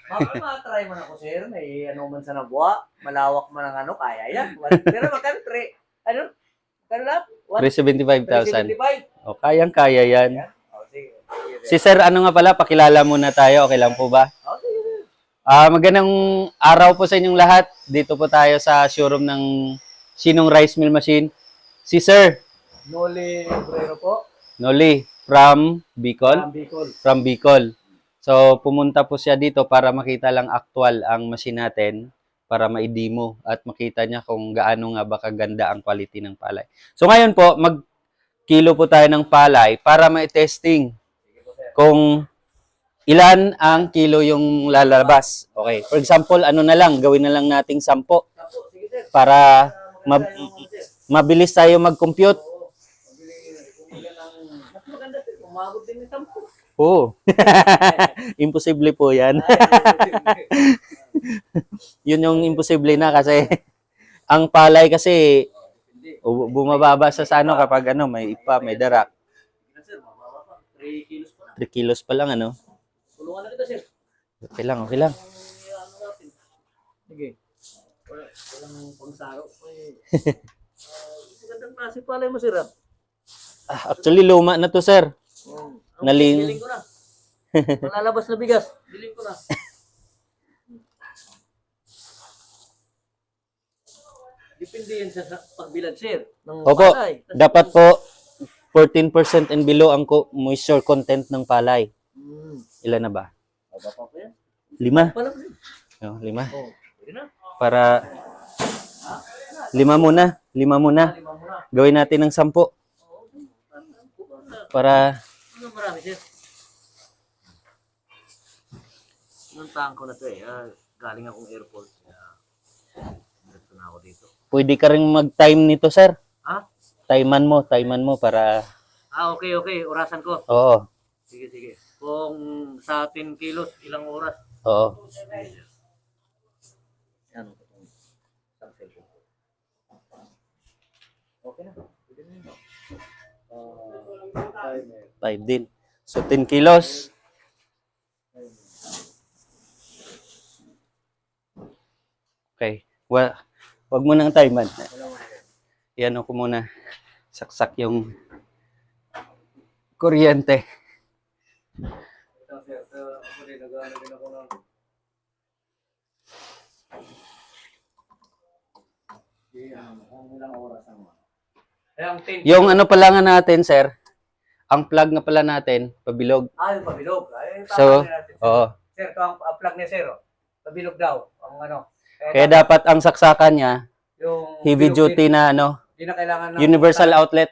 Try mo na ako, sir. May ano man sa nabuwa. Malawak man ang ano, kaya yan. Pero magkano? Ano? Magkano lang? 375,000. 375. O, kayang-kaya yan. Yan. O, sige. Si Sir, ano nga pala, pakilala muna tayo. Okay lang po ba? O, sige, sir. Magandang araw po sa inyong lahat. Dito po tayo sa showroom ng Sinong Rice Mill Machine. Si Sir Noli Obrero po. Noli from Bicol. Bicol. From Bicol. So, pumunta po siya dito para makita lang actual ang machine natin para ma-demo at makita niya kung gaano nga ba kaganda ang quality ng palay. So, ngayon po, mag-kilo po tayo ng palay para ma-testing kung ilan ang kilo yung lalabas. Okay. For example, ano na lang, gawin na lang nating 10 Sige, sir. para mabilis tayo mag-compute. Mas maganda, sir. Umabot din ng 10. Oo. Imposible po yan. Yun yung imposible na kasi ang palay kasi bumababa sa ano kapag ano may ipa, may darak. 3 kilos pa na. 3 kilos pa lang ano. Tulungan na kita, sir. Okay lang, okay lang. Ano natin? Sige. Walang pangsaro. Magandang klase palay mo, sir. Actually, luma na to, sir. Naling. Diling ko na. Malalabas na bigas. Diling ko na. Depende yan sa pagbilad, sir. Ng Opo, palay. dapat po 14% and below ang moisture content ng palay. Ilan na ba? Baba pa yan. 5? Pala, sir. 5. Oh, pwede na. Para 5 muna. 5 muna. Lima mo na. Gawin natin ng 10. Para Ano marami, sir? Nung tangko na to eh. Galing akong airport. Dito na ako dito. pwede ka rin mag-time nito, sir. Ha? Timean mo para Okay, okay. Orasan ko. oo. Sige, sige. Kung sa 10 kilos, ilang oras? Oo. Yan. Isang cellphone. Okay na. Pwede na yun. 5 din. So 10 kilos. Okay. Wag mo nang timean. Yan ko muna. Saksak yung kuryente. Yung ano pala nga natin, sir, ang plug na pala natin, pabilog. Yung pabilog. So, oo. Sir, ito ang plug niya, sir. Pabilog daw. Ang ano. Kaya dapat ang saksakan niya, yung heavy duty na ano, hindi na kailangan ng universal outlet.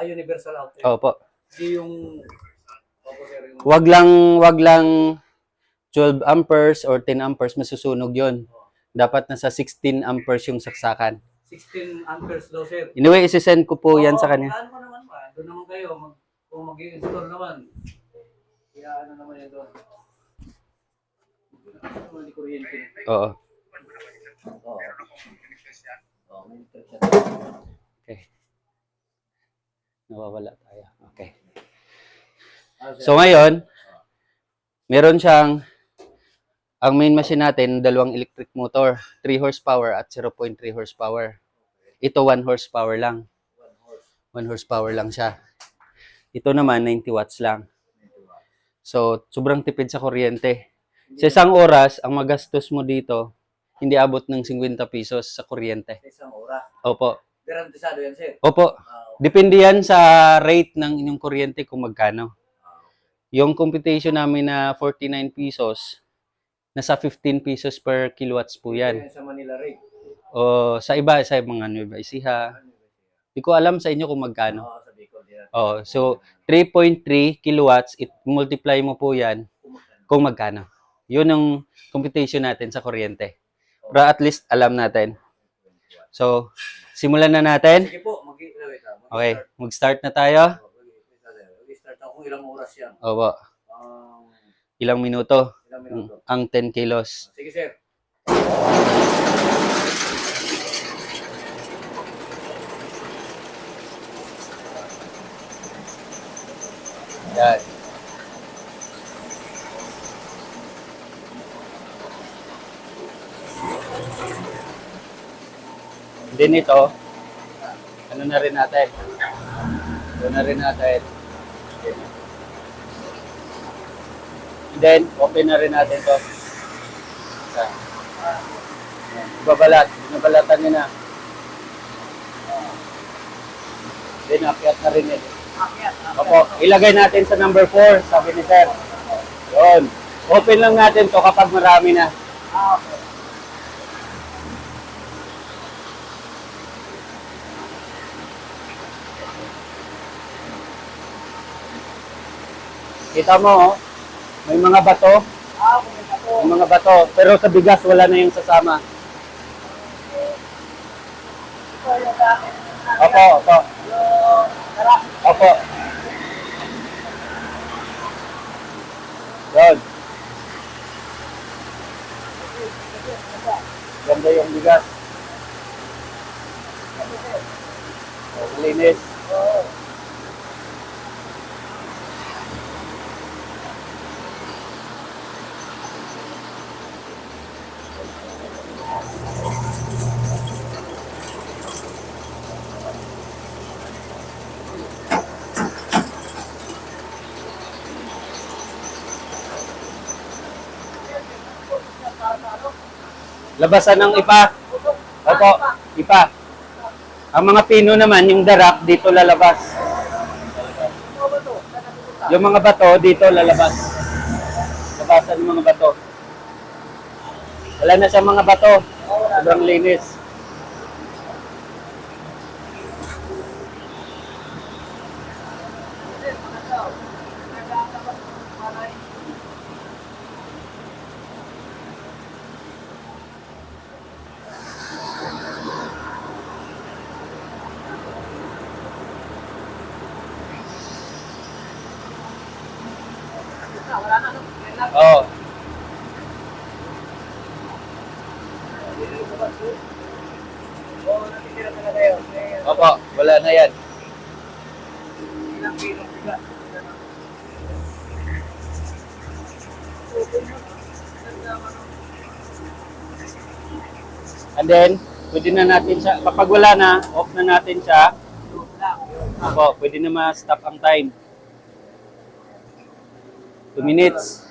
universal outlet. Opo. Hindi yung sir, yung Wag lang 12 amperes or 10 amperes masusunog 'yon. Dapat nasa 16 amperes yung saksakan. 16 amperes daw, sir. Anyway, isi-send ko po yan sa kanya. Ano naman ba? Doon naman kayo. Kung mag-i-install naman. Kaya ano naman yan doon. Hindi kuryente. Oo. Oo. May electric. Okay. Nawawala tayo. Okay. So ngayon, meron siyang ang main machine natin, dalawang electric motor, 3 horsepower at 0.3 horsepower. Ito 1 horsepower lang. 1 horsepower lang siya. Ito naman 90 watts lang. So, sobrang tipid sa kuryente. Sa isang oras, ang magastos mo dito, hindi abot ng 50 pesos sa kuryente. Isang oras. Opo. Garantisado yan, sir. Opo. Depende yan sa rate ng inyong kuryente kung magkano. Yung computation namin na 49 pesos, nasa 15 pesos per kilowatts po yan. Sa Manila rate. O sa iba, sa mga Nueva Ecija. Hindi ko alam sa inyo kung magkano. Sa Bicol yan. So 3.3 kilowatts, multiply mo po yan kung magkano. Yun ang computation natin sa kuryente. Pero at least alam natin. So, simulan na natin. Sige po, Okay, mag-start na tayo. Mag-start ako ilang oras yan. Opo. Ilang minuto? Ilang minuto. Ang 10 kilos. Sige, sir. Yan. Then ito, ano na rin natin. Ito na rin natin. And then, open na rin natin to. Yan. Babalat. Binabalatan nyo na. Then, akyat na rin ito. Opo, ilagay natin sa number 4, sabi ni Sir. Yun. Open lang natin to kapag marami na. Okay. Kita mo, oh, may mga bato. May mga bato. Pero sa bigas, wala na yung sasama. Opo, opo. Opo. Yun. Ganda yung bigas. Linis. Labasan ng ipa. Opo, ipa. Ang mga pino naman, yung darak, dito lalabas. Yung mga bato, dito lalabas. Labasan ng mga bato. Wala na siyang mga bato. Sobrang linis. Oo. Opo, wala na yan. And then, pwede na natin siya, kapag wala na, off na natin siya. Opo, pwede na ma-stop ang time. 2 minutes.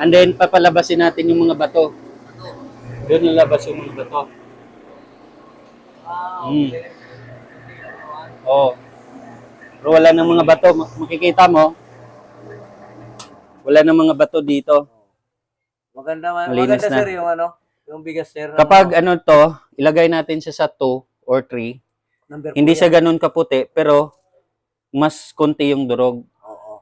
And then, papalabasin natin yung mga bato. Doon lalabas yung mga bato. Oo. Pero wala ng mga bato. Makikita mo, wala ng mga bato dito. Maganda, Malinis maganda na. sir yung yung bigas sir. Kapag ano to, ilagay natin siya sa 2 or 3. Number Hindi 4 siya yan. ganun kaputi, pero mas konti yung durog. Oo.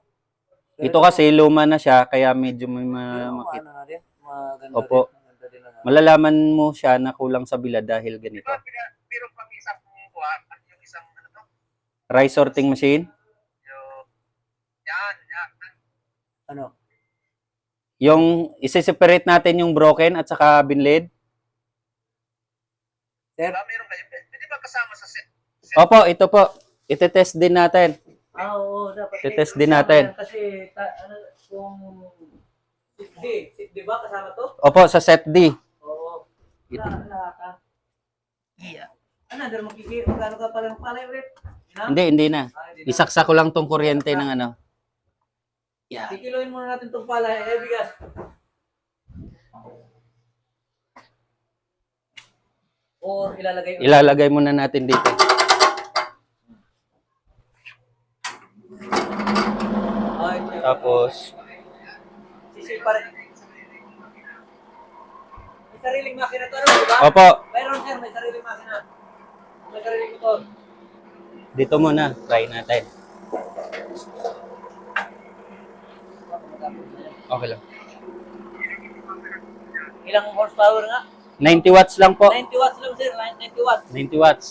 Ito kasi luma na siya, kaya medyo may makita. Ano na rin? Maganda Opo. rin. Maganda din ang Malalaman mo siya na kulang sa bilad dahil ganito. Meron pang isang buwan at yung isang ano to, Rice sorting machine. yung yan. ano? Yung isi-separate natin yung broken at saka binlid. Sir? Meron kayo. Pwede ba kasama sa set? Opo, ito po. Ite-test din natin. Oo, dapat. Titest din natin. Kasi, kung di ba kasama to? Opo, sa set D. Oo. Ito. Wala ka. Yeah. Ano, dahil magkano ka pala ng palay ulit? Hindi na. Hindi na. Isaksa ko lang tong kuryente ng ano. Yeah. Kikiloin muna natin itong palay. Bigas. Or Ilalagay muna natin dito. Tapos, sisipa rin. May sariling makina to, di ba? opo, Mayroon sir, may sariling makina. May sariling motor. dito muna. Try natin. Okay lang. Ilang horsepower nga? 90 watts lang po. 90 watts lang sir, 90 watts. 90 watts.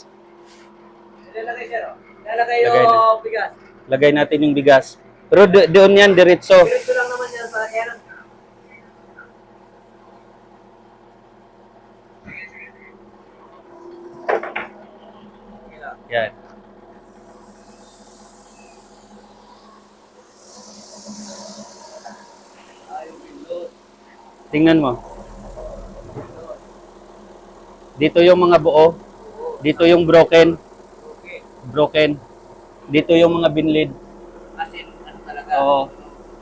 Ilalagay sir, oh. Ilalagay Lagay yung bigas. Lagay natin yung bigas. Pero doon yan, diretso. Diretso lang naman yan sa yan. Yan. Tingnan mo. Dito yung mga buo. Dito yung broken. Okay. Broken. Dito yung mga binlid. As in, ano talaga? Oo.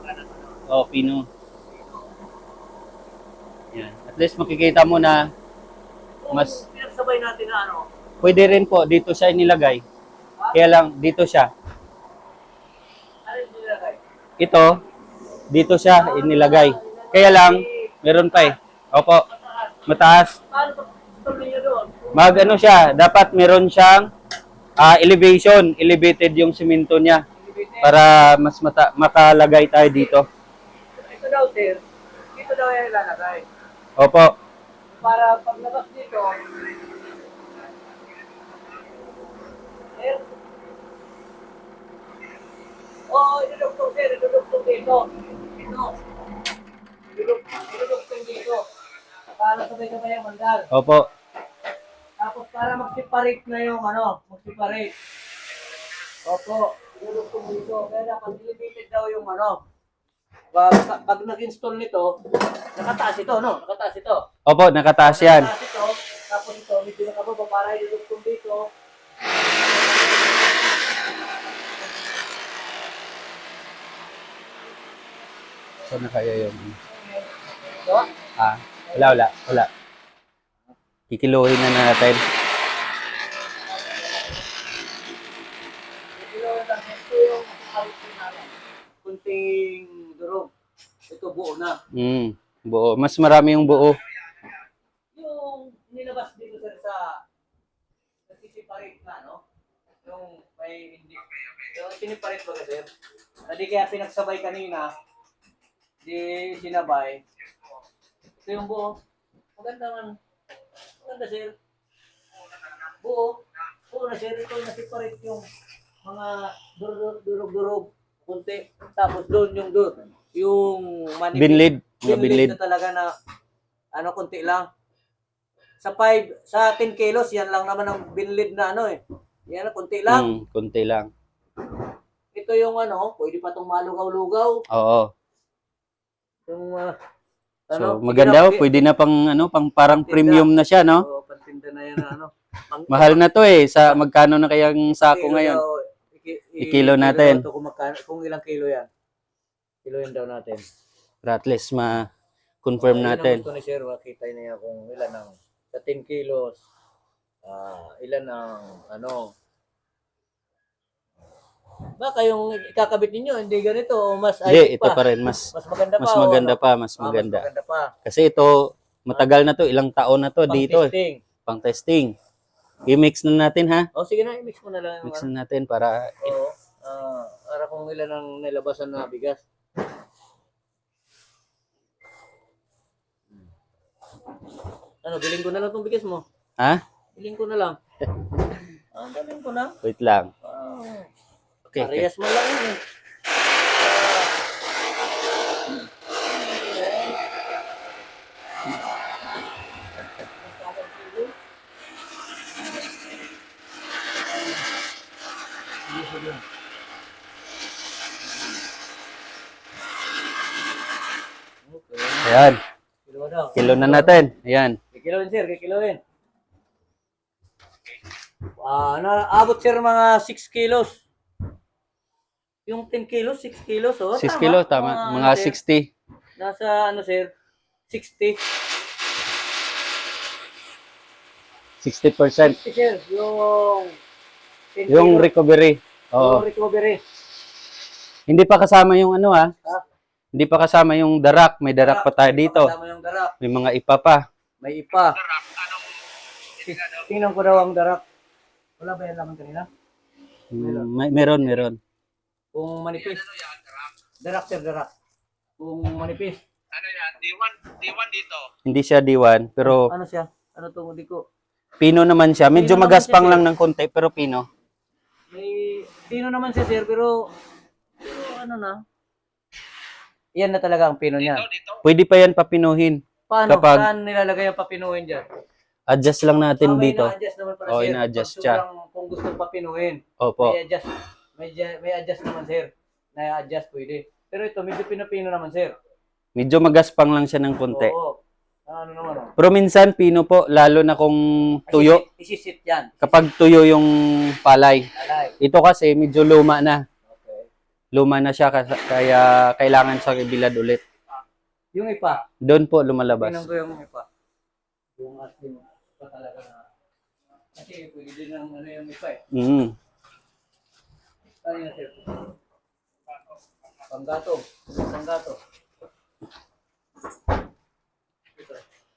Ano? Oh, pino. Yan. At least makikita mo na mas Kung pinagsabay natin na ano, pwede rin po dito siya inilagay. Kaya lang dito siya. ano yung nilagay? Ito dito siya inilagay. Kaya lang meron pa eh. Opo. Mataas. Paano pag gusto niyo doon? Mag ano siya, dapat meron siyang elevation, elevated yung simento niya para mas makalagay tayo dito. Ito daw, sir. Dito daw yung ilalagay. Opo. Para paglabas dito, sir. Oo, idudugtong, sir. Idudugtong dito. Dito. Idudugtong dito. Para sabay-sabay ang mandal. Opo. Tapos para mag-separate na yung ano, mag-separate. Opo, idudugtong dito. Kaya dapat elevated daw yung ano. Pag nag-install nito, nakataas ito, no? Nakataas ito. Opo, nakataas yan. Nakataas ito. Tapos ito, medyo nakababa para idudugtong dito. So na kaya yun. Ito. Wala. Kikiluhin na natin. Ito yung harapin namin. Kunting durog. Ito buo na. Buo. Mas marami yung buo. Yung nilabas dito sir sa nagsiseparate na, no? Yung may hindi. Yung siniparate ba sir? Hindi kaya pinagsabay kanina. Di sinabay. Ito yung buo. Maganda man. Maganda sir. Buo. Buo na sir. Ito nasiparate yung mga durog-durog. Kunti. Tapos doon yung doon. Yung manipis. Binlid. Mga Binlid binlid. na talaga na ano, kunti lang. Sa 10 kilos, yan lang naman ang binlid na ano eh. Yan, kunti lang. Kunti lang. Ito yung ano, pwede pa itong malugaw-lugaw. Oo. Yung So, maganda. Pwede na pang, pang parang Pantinda. premium na siya, no? Oo, pantinda na yan na ano. Mahal na to eh. Sa magkano na kayang sako ngayon? Ikilo natin. Ito, kung ilang kilo yan. Kilo yan daw natin. Para at least ma-confirm natin. Ito ni sir, makita niya kung ilan ang sa 10 kilos. Ilan ang ano. Baka yung ikakabit ninyo, hindi ganito. O mas Hindi, ito pa. pa rin. Mas Maganda pa. mas o maganda ano? pa. Mas Mas maganda. maganda pa. Kasi ito, matagal na to. Ilang taon na to dito. Pang-testing. Pang testing. I-mix na natin ha. O sige na, i-mix mo na lang. Mix na natin para Oo. Para kung ilan ang nilabasan na bigas. Ano, biling ko na lang itong bigas mo. ha? Biling ko na lang. Biling ko na. Wait lang. Okay. Parehas mo lang yun eh. Okay. Ayan. Kilo daw. Kilo na natin. Ayan. Kikiloin sir, kikiloin. Naabot sir mga 6 kilos. Yung 10 kilos, 6 kilos, oh. 6 kilo, tama. Mga sir, 60. Nasa ano sir, 60. 60%. 60 sir, yung 10 Yung kilos, recovery. Oo. yung recovery. Hindi pa kasama yung ano ha. Ha? Hindi pa kasama yung darak. May darak pa tayo dito. Kasama yung darak. May mga ipa pa. May ipa. Tingnan ko daw ang darak. Wala ba yan laman kanina? Meron. Kung manipis. Darak sir, darak. Kung manipis. Ano yan? D1 dito. Hindi siya D1, pero Ano siya? Ano to, hindi ko. pino naman siya. Medyo Pino naman magaspang siya, lang ng konti, pero pino. May pino naman siya sir, pero ano na. Yan na talaga ang pino niya. Dito. Pwede pa yan papinuhin. Paano? Kapag- Saan nilalagay ang papinuhin dyan? Adjust lang natin May dito. na-adjust naman para Oo, sir. ina-adjust Pag siya. sobrang- Kung gusto papinuhin. Opo. May adjust naman sir. Na-adjust pwede. Pero ito, medyo pinapino naman sir. Medyo magaspang lang siya ng konti. Oo. Ano naman, oh. Pero minsan, pino po, lalo na kung tuyo. Isisit yan. Kapag tuyo yung palay. Alay. Ito kasi medyo luma na. Okay. Luma na siya kaya kailangan siya ibilad ulit. Yung ipa. Doon po lumalabas. Tingnan ko yung ipa. Yung ating ipa talaga na. Kasi pwede din ang ano yung ipa eh. Mm. Ano yun, sir? Panggato. Panggato.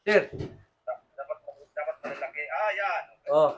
Sir. Dapat malalaki. Ah, yan. Oh.